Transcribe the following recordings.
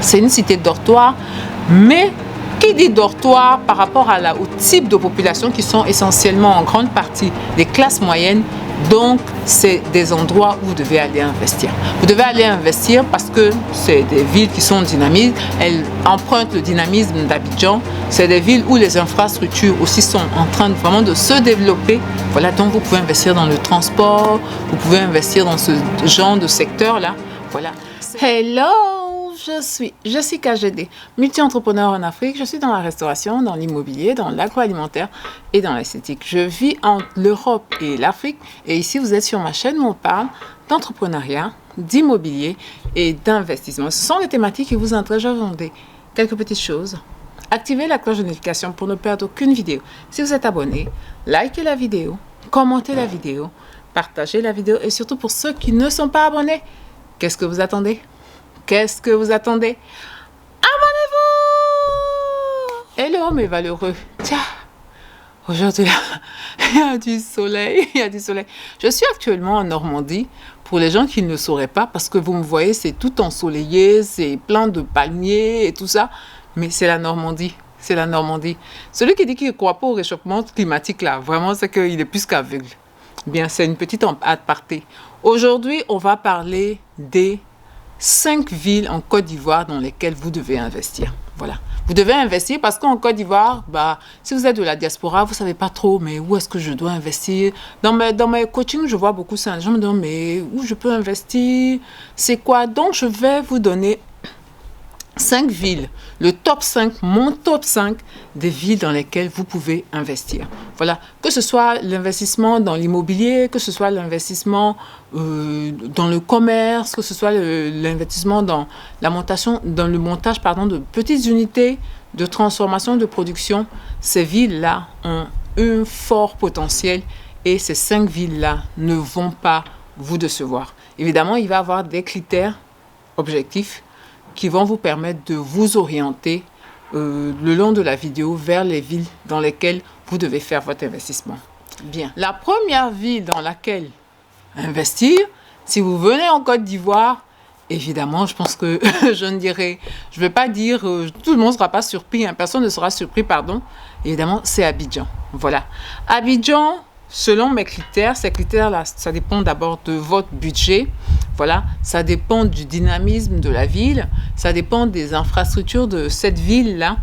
C'est une cité dortoir, mais qui dit dortoir par rapport au type de population qui sont essentiellement en grande partie des classes moyennes. Donc, c'est des endroits où vous devez aller investir. Vous devez aller investir parce que c'est des villes qui sont dynamiques. Elles empruntent le dynamisme d'Abidjan. C'est des villes où les infrastructures aussi sont en train vraiment de se développer. Voilà, donc vous pouvez investir dans le transport, vous pouvez investir dans ce genre de secteur-là. Voilà. Hello! Je suis Jessica Gédé, multi-entrepreneur en Afrique. Je suis dans la restauration, dans l'immobilier, dans l'agroalimentaire et dans l'esthétique. Je vis entre l'Europe et l'Afrique. Et ici, vous êtes sur ma chaîne où on parle d'entrepreneuriat, d'immobilier et d'investissement. Ce sont les thématiques qui vous intéressent. Je vais vous demander quelques petites choses. Activez la cloche de notification pour ne perdre aucune vidéo. Si vous êtes abonné, likez la vidéo, commentez la vidéo, partagez la vidéo. Et surtout pour ceux qui ne sont pas abonnés, qu'est-ce que vous attendez? Qu'est-ce que vous attendez? Abonnez-vous! Hello mes valeureux. Tiens, aujourd'hui, il y a du soleil, il y a du soleil. Je suis actuellement en Normandie, pour les gens qui ne le sauraient pas, parce que vous me voyez, c'est tout ensoleillé, c'est plein de palmiers et tout ça, mais c'est la Normandie. C'est la Normandie. Celui qui dit qu'il ne croit pas au réchauffement climatique, là, vraiment, c'est qu'il est plus qu'aveugle. Bien, c'est une petite aparté. Aujourd'hui, on va parler des 5 villes en Côte d'Ivoire dans lesquelles vous devez investir. Voilà. Vous devez investir parce qu'en Côte d'Ivoire, si vous êtes de la diaspora, vous ne savez pas trop, mais où est-ce que je dois investir? Dans mes coachings, je vois beaucoup ça. Les gens me demandent, mais où je peux investir? C'est quoi? Donc, je vais vous donner 5 villes, le top 5, mon top 5 des villes dans lesquelles vous pouvez investir. Voilà, que ce soit l'investissement dans l'immobilier, que ce soit l'investissement dans le commerce, que ce soit l'investissement dans le montage de petites unités de transformation, de production. Ces villes-là ont un fort potentiel et ces 5 villes-là ne vont pas vous décevoir. Évidemment, il va y avoir des critères objectifs qui vont vous permettre de vous orienter le long de la vidéo vers les villes dans lesquelles vous devez faire votre investissement. Bien. La première ville dans laquelle investir, si vous venez en Côte d'Ivoire, évidemment, je pense que je ne vais pas dire, tout le monde ne sera pas surpris, hein, personne ne sera surpris, pardon. Évidemment, c'est Abidjan. Voilà. Abidjan, selon mes critères, ces critères-là, ça dépend d'abord de votre budget. Voilà, ça dépend du dynamisme de la ville, ça dépend des infrastructures de cette ville-là,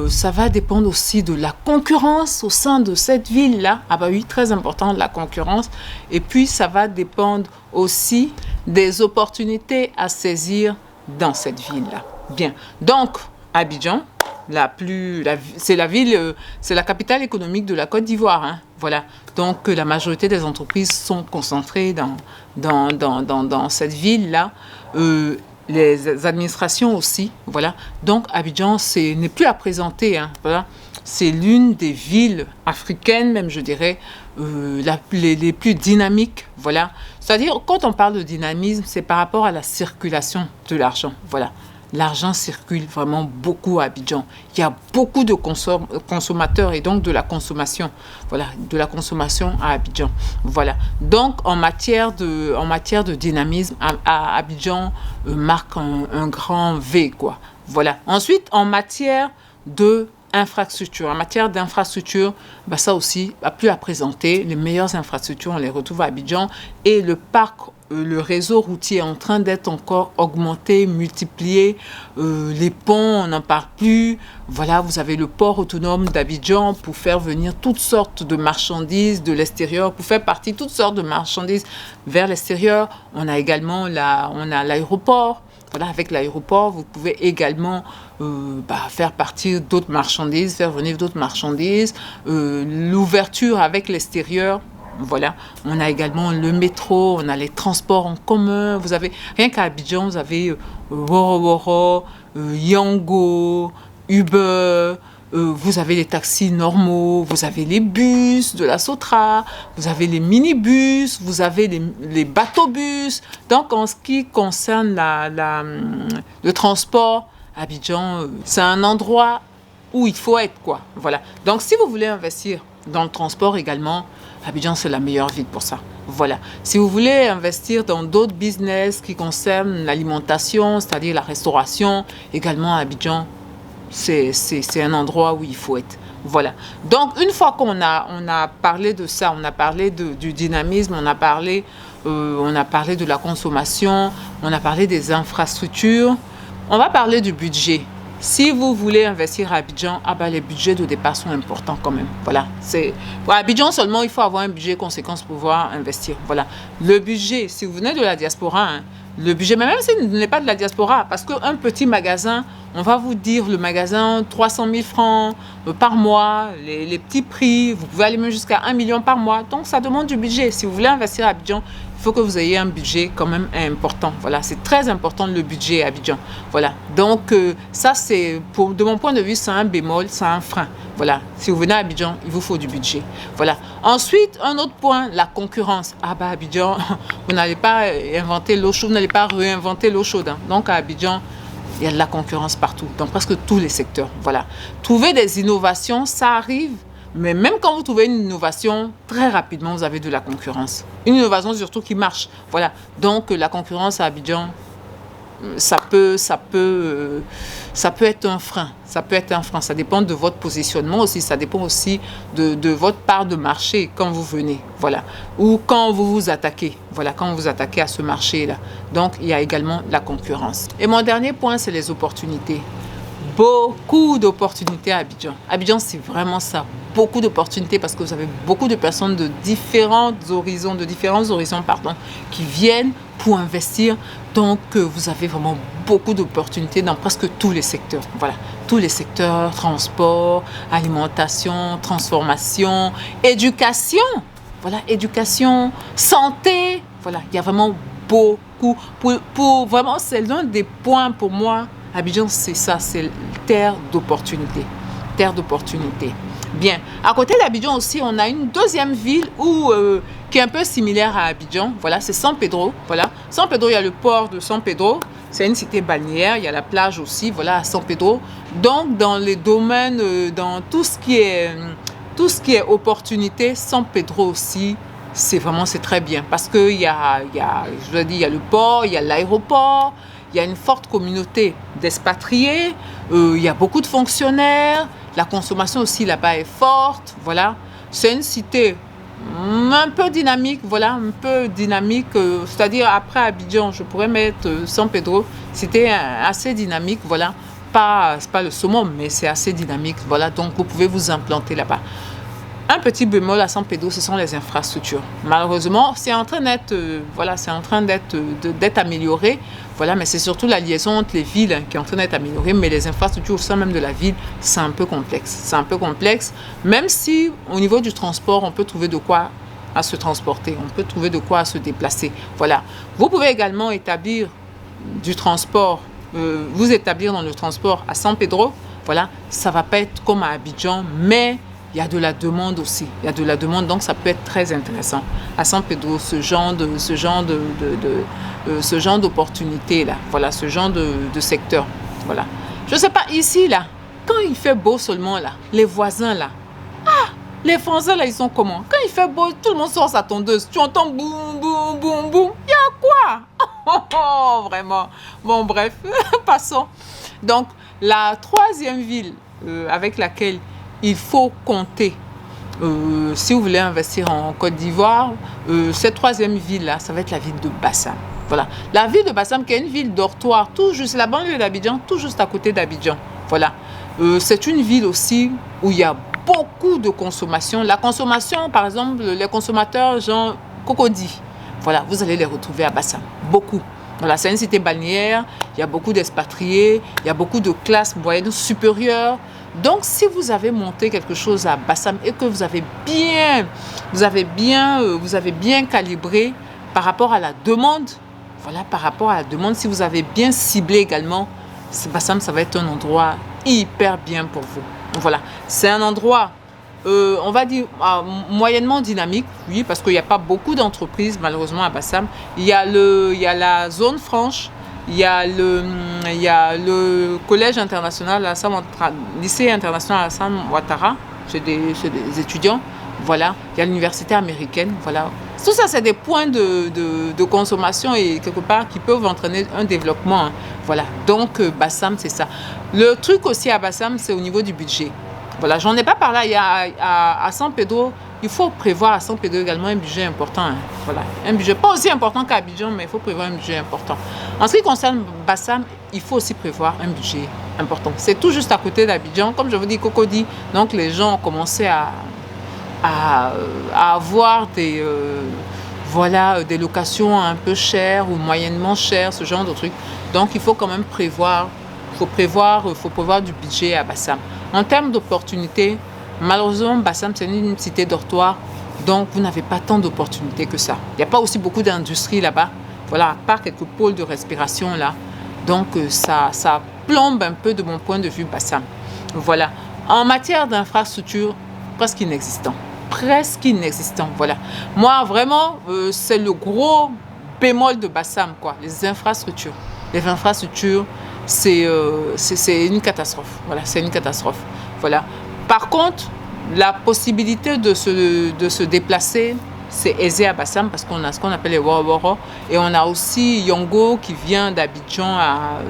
ça va dépendre aussi de la concurrence au sein de cette ville-là. Ah bah oui, très important, la concurrence. Et puis, ça va dépendre aussi des opportunités à saisir dans cette ville-là. Bien, donc, Abidjan, c'est la capitale économique de la Côte d'Ivoire. Hein. Voilà. Donc, la majorité des entreprises sont concentrées dans cette ville-là. Les administrations aussi. Voilà. Donc, Abidjan, n'est plus à présenter. Hein. Voilà. C'est l'une des villes africaines, même je dirais, les plus dynamiques. Voilà. C'est-à-dire, quand on parle de dynamisme, c'est par rapport à la circulation de l'argent. Voilà. L'argent circule vraiment beaucoup à Abidjan. Il y a beaucoup de consommateurs et donc de la consommation. Voilà, de la consommation à Abidjan. Voilà. Donc, en matière de dynamisme, Abidjan marque un grand V, quoi. Voilà. Ensuite, en matière d'infrastructure. En matière d'infrastructure, ça aussi, plus à présenter. Les meilleures infrastructures, on les retrouve à Abidjan. Et le réseau routier est en train d'être encore augmenté, multiplié. Les ponts, on n'en parle plus. Voilà, vous avez le port autonome d'Abidjan pour faire venir toutes sortes de marchandises de l'extérieur, pour faire partie toutes sortes de marchandises vers l'extérieur. On a également l'aéroport. Voilà, avec l'aéroport, vous pouvez également faire partir d'autres marchandises, faire venir d'autres marchandises. L'ouverture avec l'extérieur. Voilà, on a également le métro, on a les transports en commun. Vous avez, rien qu'à Abidjan, vous avez Woro Woro, Yango, Uber, vous avez les taxis normaux, vous avez les bus de la Sotra, vous avez les minibus, vous avez les bateaux-bus. Donc, en ce qui concerne le transport, Abidjan, c'est un endroit où il faut être, quoi. Voilà. Donc, si vous voulez investir dans le transport également, Abidjan, c'est la meilleure ville pour ça. Voilà. Si vous voulez investir dans d'autres business qui concernent l'alimentation, c'est-à-dire la restauration, également à Abidjan, c'est un endroit où il faut être. Voilà. Donc, une fois on a parlé de ça, on a parlé du dynamisme, on a parlé de la consommation, on a parlé des infrastructures, on va parler du budget. Si vous voulez investir à Abidjan, les budgets de départ sont importants quand même. Voilà. Pour Abidjan seulement, il faut avoir un budget conséquent pour pouvoir investir. Voilà. Le budget, si vous venez de la diaspora, hein, le budget, mais même si vous n'êtes pas de la diaspora, parce qu'un petit magasin, on va vous dire le magasin 300 000 francs par mois, les petits prix, vous pouvez aller même jusqu'à 1 million par mois. Donc, ça demande du budget. Si vous voulez investir à Abidjan, il faut que vous ayez un budget quand même important. Voilà, c'est très important le budget à Abidjan. Voilà, donc ça c'est, de mon point de vue, c'est un bémol, c'est un frein. Voilà, si vous venez à Abidjan, il vous faut du budget. Voilà. Ensuite, un autre point, la concurrence. Abidjan, vous n'allez pas inventer l'eau chaude, vous n'allez pas réinventer l'eau chaude. Hein. Donc à Abidjan, il y a de la concurrence partout, dans presque tous les secteurs. Voilà. Trouver des innovations, ça arrive. Mais même quand vous trouvez une innovation, très rapidement, vous avez de la concurrence. Une innovation surtout qui marche. Voilà. Donc, la concurrence à Abidjan, ça peut être un frein. Ça peut être un frein. Ça dépend de votre positionnement aussi. Ça dépend aussi de votre part de marché quand vous venez. Voilà. Ou quand vous vous attaquez. Voilà. Quand vous vous attaquez à ce marché-là. Donc, il y a également la concurrence. Et mon dernier point, c'est les opportunités. Beaucoup d'opportunités à Abidjan. Abidjan, c'est vraiment ça. Beaucoup d'opportunités parce que vous avez beaucoup de personnes de différents horizons, qui viennent pour investir. Donc, vous avez vraiment beaucoup d'opportunités dans presque tous les secteurs. Voilà, tous les secteurs, transport, alimentation, transformation, éducation. Voilà, éducation, santé. Voilà, il y a vraiment beaucoup. Pour vraiment, c'est l'un des points pour moi. Abidjan, c'est ça, c'est terre d'opportunité. Terre d'opportunité. Bien. À côté d'Abidjan aussi, on a une deuxième ville qui est un peu similaire à Abidjan. Voilà, c'est San Pedro. Voilà. San Pedro, il y a le port de San Pedro. C'est une cité balnéaire. Il y a la plage aussi. Voilà, à San Pedro. Donc, dans les domaines, dans tout ce qui est opportunité, San Pedro aussi, c'est très bien. Parce qu'il y a, je l'ai dit, il y a le port, il y a l'aéroport. Il y a une forte communauté d'expatriés, il y a beaucoup de fonctionnaires, la consommation aussi là-bas est forte, voilà. C'est une cité un peu dynamique, voilà, un peu dynamique, c'est-à-dire après Abidjan, je pourrais mettre San Pedro, c'était assez dynamique, voilà. C'est pas le summum, mais c'est assez dynamique, voilà, donc vous pouvez vous implanter là-bas. Un petit bémol à San Pedro, ce sont les infrastructures. Malheureusement, c'est en train d'être amélioré. Voilà, mais c'est surtout la liaison entre les villes qui est en train d'être améliorée. Mais les infrastructures au sein même de la ville, c'est un peu complexe. C'est un peu complexe, même si au niveau du transport, on peut trouver de quoi à se transporter. On peut trouver de quoi à se déplacer. Voilà. Vous pouvez également établir du transport, vous établir dans le transport à San Pedro. Voilà, ça ne va pas être comme à Abidjan, mais il y a de la demande aussi. Il y a de la demande, donc ça peut être très intéressant. À San Pedro, ce genre d'opportunité là, voilà, ce genre de secteur, voilà. Je sais pas ici là, quand il fait beau seulement là, les voisins là, les Français là, ils sont comment? Quand il fait beau, tout le monde sort sa tondeuse. Tu entends boum boum boum boum. Il y a quoi? Oh, vraiment. Bon bref, passons. Donc la troisième ville avec laquelle il faut compter si vous voulez investir en Côte d'Ivoire, cette troisième ville-là, ça va être la ville de Bassam. Voilà. La ville de Bassam, qui est une ville dortoir, tout juste, la banlieue d'Abidjan, tout juste à côté d'Abidjan. Voilà. C'est une ville aussi où il y a beaucoup de consommation. La consommation, par exemple, les consommateurs, genre Cocody, voilà, vous allez les retrouver à Bassam. Beaucoup. Voilà, c'est une cité balnéaire, il y a beaucoup d'expatriés, il y a beaucoup de classes moyennes supérieures. Donc, si vous avez monté quelque chose à Bassam et que vous avez bien calibré par rapport à la demande, voilà, par rapport à la demande, si vous avez bien ciblé également, Bassam, ça va être un endroit hyper bien pour vous. Voilà, c'est un endroit, on va dire, moyennement dynamique, oui, parce qu'il n'y a pas beaucoup d'entreprises, malheureusement, à Bassam. Il y a la zone franche. Il y a le collège international, lycée international Alassane Ouattara, c'est des étudiants. Voilà. Il y a l'université américaine. Voilà. Tout ça, c'est des points de consommation et quelque part qui peuvent entraîner un développement. Hein. Voilà, donc Bassam, c'est ça. Le truc aussi à Bassam, c'est au niveau du budget. Voilà, j'en ai pas parlé. Il y a à San Pedro, il faut prévoir à San Pedro également un budget important. Hein. Voilà, un budget pas aussi important qu'à Abidjan, mais il faut prévoir un budget important. En ce qui concerne Bassam, il faut aussi prévoir un budget important. C'est tout juste à côté d'Abidjan. Comme je vous dis, Cocody, donc les gens ont commencé à avoir des locations un peu chères ou moyennement chères, ce genre de trucs. Donc, il faut quand même prévoir, faut prévoir du budget à Bassam. En termes d'opportunités, malheureusement, Bassam, c'est une cité dortoir, donc vous n'avez pas tant d'opportunités que ça. Il n'y a pas aussi beaucoup d'industrie là-bas, voilà, à part quelques pôles de respiration là. Donc, ça plombe un peu de mon point de vue Bassam. Voilà. En matière d'infrastructure, presque inexistant. Presque inexistant, voilà. Moi, vraiment, c'est le gros bémol de Bassam, quoi. Les infrastructures. Les infrastructures, c'est une catastrophe. Voilà, c'est une catastrophe. Voilà. Par contre, la possibilité de se déplacer, c'est aisé à Bassam parce qu'on a ce qu'on appelle les Waworo et on a aussi Yongo qui vient d'Abidjan à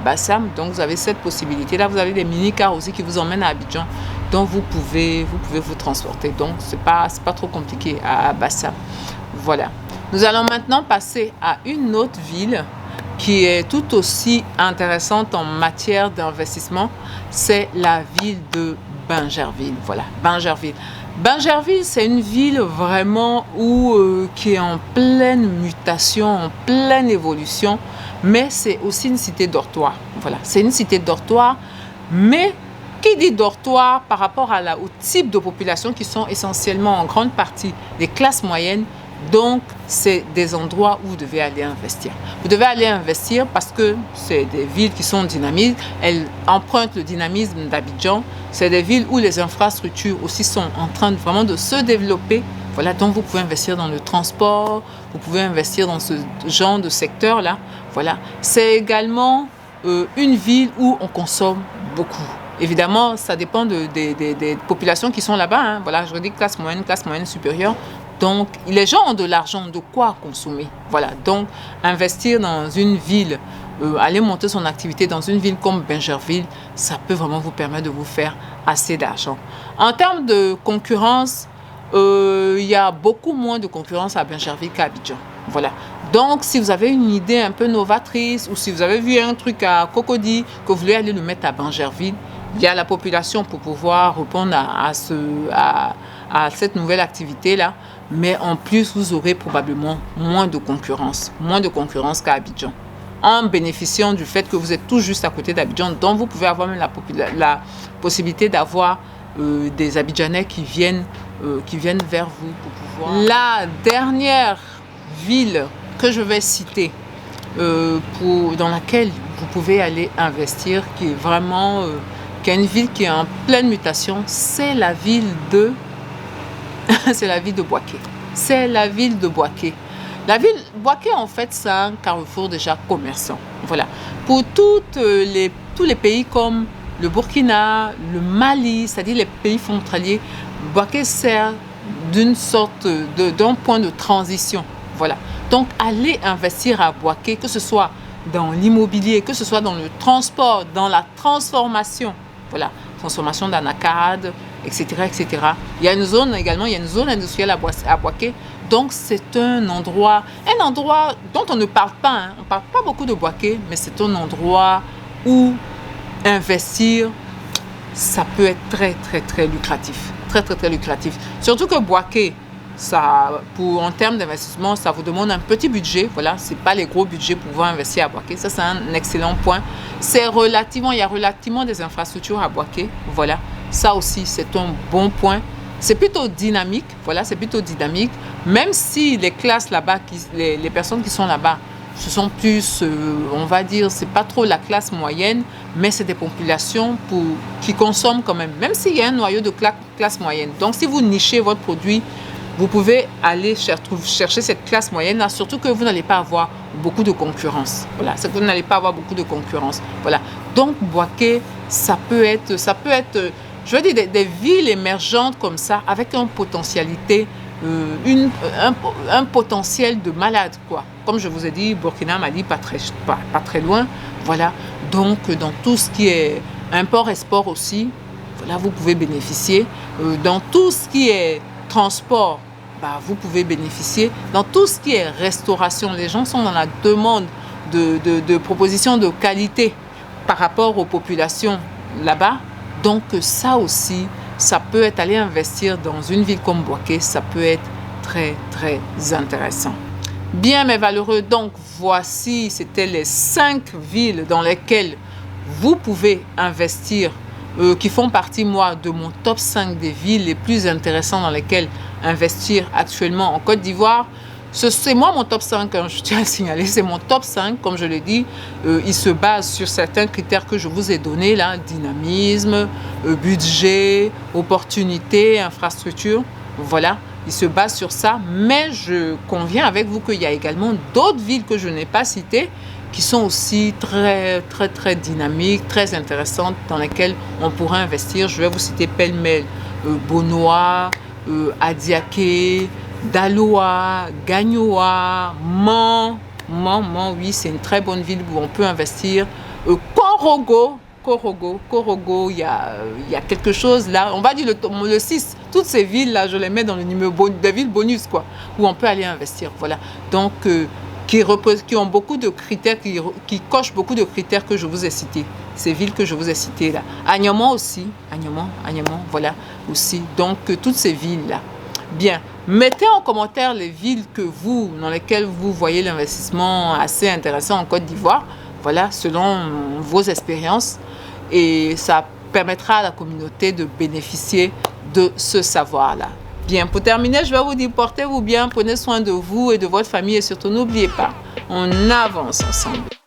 Bassam. Donc vous avez cette possibilité là. Vous avez des mini-cars aussi qui vous emmènent à Abidjan. Donc vous pouvez vous transporter. Donc c'est pas trop compliqué à Bassam. Voilà. Nous allons maintenant passer à une autre ville qui est tout aussi intéressante en matière d'investissement. C'est la ville de Bingerville. Voilà, Bingerville. Bingerville, c'est une ville vraiment qui est en pleine mutation, en pleine évolution, mais c'est aussi une cité dortoir. Voilà, c'est une cité dortoir, mais qui dit dortoir par rapport au type de population qui sont essentiellement en grande partie des classes moyennes. Donc, c'est des endroits où vous devez aller investir. Vous devez aller investir parce que c'est des villes qui sont dynamiques. Elles empruntent le dynamisme d'Abidjan. C'est des villes où les infrastructures aussi sont en train vraiment de se développer. Voilà, donc vous pouvez investir dans le transport, vous pouvez investir dans ce genre de secteur-là. Voilà, c'est également une ville où on consomme beaucoup. Évidemment, ça dépend des populations qui sont là-bas. Hein. Voilà, je redis classe moyenne supérieure. Donc, les gens ont de l'argent, de quoi consommer. Voilà, donc investir dans une ville, aller monter son activité dans une ville comme Bingerville, ça peut vraiment vous permettre de vous faire assez d'argent. En termes de concurrence, il y a beaucoup moins de concurrence à Bingerville qu'à Abidjan. Voilà. Donc, si vous avez une idée un peu novatrice ou si vous avez vu un truc à Cocody que vous voulez aller le mettre à Bingerville, il y a la population pour pouvoir répondre à cette nouvelle activité-là. Mais en plus, vous aurez probablement moins de concurrence qu'à Abidjan. En bénéficiant du fait que vous êtes tout juste à côté d'Abidjan, donc vous pouvez avoir même la possibilité d'avoir des Abidjanais qui viennent vers vous pour pouvoir... La dernière ville que je vais citer, dans laquelle vous pouvez aller investir, qui est vraiment... qui est une ville qui est en pleine mutation, c'est la ville de... c'est la ville de Boaké. C'est la ville de Boaké. La ville Boaké, en fait, c'est un carrefour déjà commerçant. Voilà. Pour tous les pays comme le Burkina, le Mali, c'est-à-dire les pays frontaliers, Boaké sert d'un point de transition. Voilà. Donc, allez investir à Boaké, que ce soit dans l'immobilier, que ce soit dans le transport, dans la transformation. Voilà. Transformation d'anacarde, etc., etc. Il y a une zone industrielle à Boaké. Donc, c'est un endroit dont on ne parle pas. Hein. On ne parle pas beaucoup de Boaké, mais c'est un endroit où investir, ça peut être très, très, très lucratif. Très, très, très lucratif. Surtout que Boaké, en termes d'investissement, ça vous demande un petit budget. Voilà, ce n'est pas les gros budgets pour pouvoir investir à Boaké. Ça, c'est un excellent point. Il y a relativement des infrastructures à Boaké. Voilà, ça aussi, c'est un bon point. C'est plutôt dynamique. Voilà, c'est plutôt dynamique. Même si les classes là-bas, les personnes qui sont là-bas, ce sont plus, on va dire, c'est pas trop la classe moyenne, mais c'est des populations qui consomment quand même. Même s'il y a un noyau de classe moyenne. Donc, si vous nichez votre produit, vous pouvez aller chercher cette classe moyenne-là, surtout que vous n'allez pas avoir beaucoup de concurrence. Voilà, c'est que vous n'allez pas avoir beaucoup de concurrence. Voilà. Donc, Boaké, ça peut être, je veux dire, des villes émergentes comme ça, avec une potentialité un potentiel de malade, quoi. Comme je vous ai dit, Burkina, Mali, pas très loin. Voilà. Donc, dans tout ce qui est import-export aussi, voilà, vous pouvez bénéficier. Dans tout ce qui est transport, bah, vous pouvez bénéficier. Dans tout ce qui est restauration, les gens sont dans la demande de propositions de qualité par rapport aux populations là-bas. Donc, ça aussi, ça peut être aller investir dans une ville comme Bouaké, ça peut être très, très intéressant. Bien, mes valeureux, donc voici, c'était les 5 villes dans lesquelles vous pouvez investir, qui font partie, moi, de mon top 5 des villes les plus intéressantes dans lesquelles investir actuellement en Côte d'Ivoire. C'est moi mon top 5, hein, je tiens à signaler, c'est mon top 5, comme je l'ai dit, il se base sur certains critères que je vous ai donnés, là, dynamisme, budget, opportunité, infrastructure, voilà, il se base sur ça, mais je conviens avec vous qu'il y a également d'autres villes que je n'ai pas citées, qui sont aussi très, très, très dynamiques, très intéressantes, dans lesquelles on pourrait investir. Je vais vous citer pêle-mêle, Bonoa, Adiaké, Daloa, Gagnoa, Mans, oui, c'est une très bonne ville où on peut investir. Korogo, il y a quelque chose là, on va dire le 6, toutes ces villes-là, je les mets dans le numéro des villes bonus, quoi, où on peut aller investir, voilà. Donc, qui ont beaucoup de critères, qui cochent beaucoup de critères que je vous ai cités, ces villes que je vous ai citées là. Agnaman aussi, Agnaman, voilà, aussi. Donc, toutes ces villes-là. Bien, mettez en commentaire les villes dans lesquelles vous voyez l'investissement assez intéressant en Côte d'Ivoire, voilà, selon vos expériences, et ça permettra à la communauté de bénéficier de ce savoir-là. Bien, pour terminer, je vais vous dire, portez-vous bien, prenez soin de vous et de votre famille, et surtout n'oubliez pas, on avance ensemble.